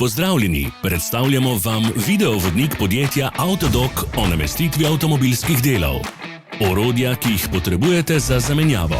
Pozdravljeni, predstavljamo vam videovodnik podjetja Avtodok o namestitvi avtomobilskih delov. Orodja, ki jih potrebujete za zamenjavo.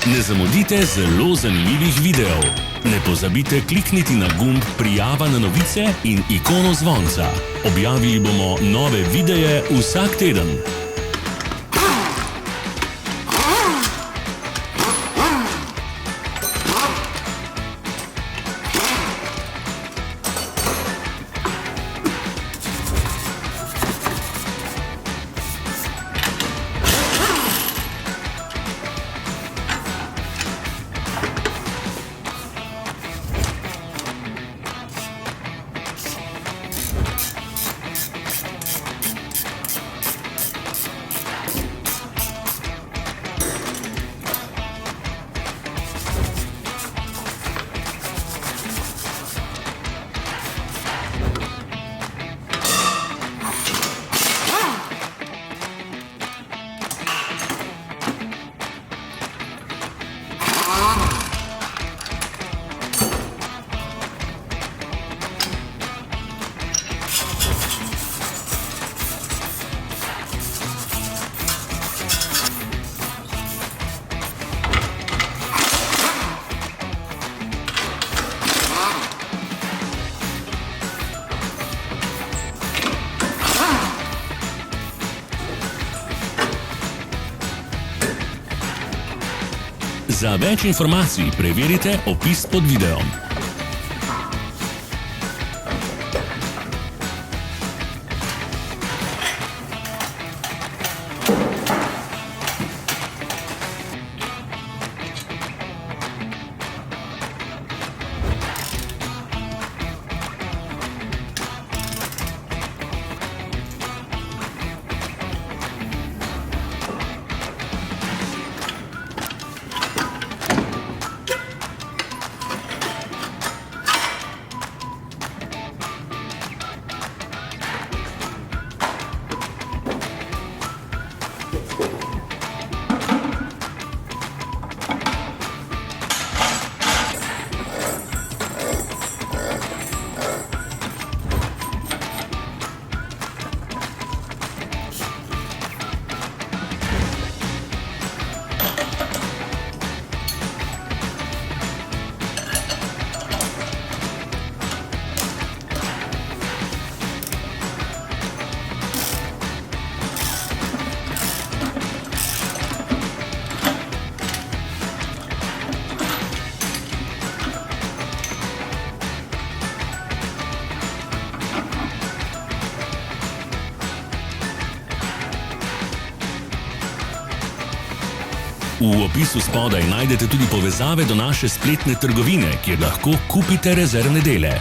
Ne zamudite zelo zanimivih videov. Ne pozabite klikniti na gumb Prijava na novice in ikono zvonca. Objavili bomo nove videe vsak teden. Za več informacij preverite opis pod videom. V opisu spodaj najdete tudi povezave do naše spletne trgovine, kjer lahko kupite rezervne dele.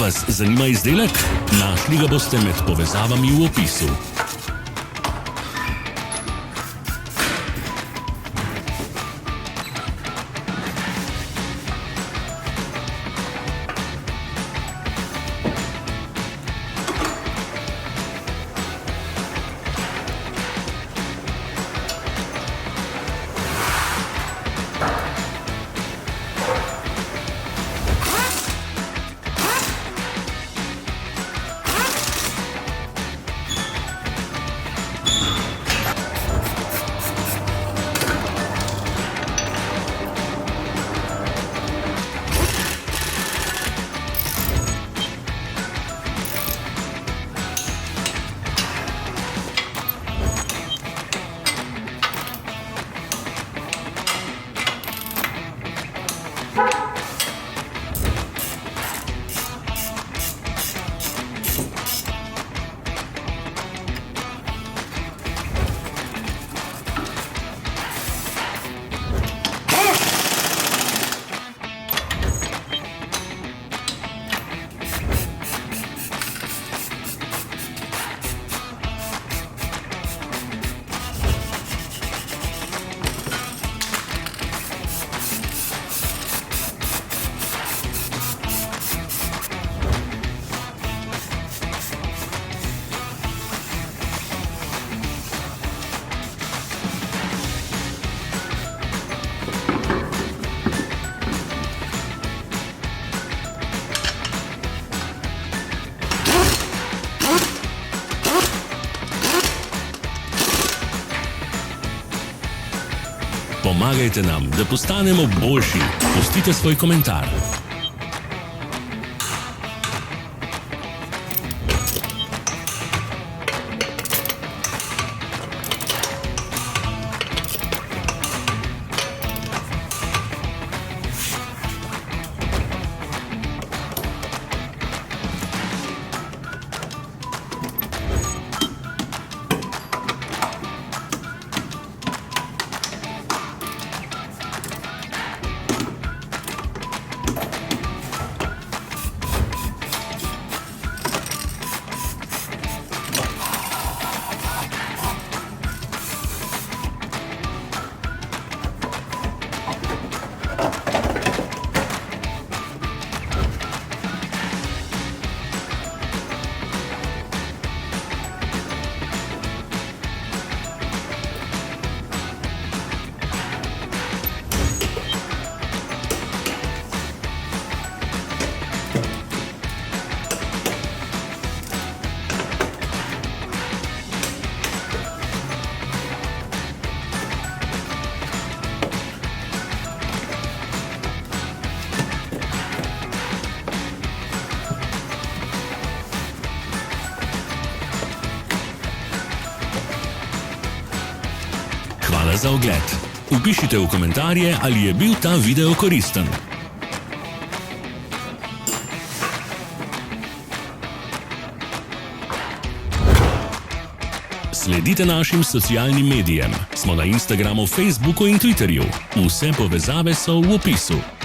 Vas zanima izdelek? Našli ga boste med povezavami v opisu. Pomagajte nam, da postanemo boljši. Pustite svoj komentar. Hvala za ogled. Vpišite v komentarje, ali je bil ta video koristen. Sledite našim socialnim medijem. Smo na Instagramu, Facebooku in Twitterju. Vse povezave so v opisu.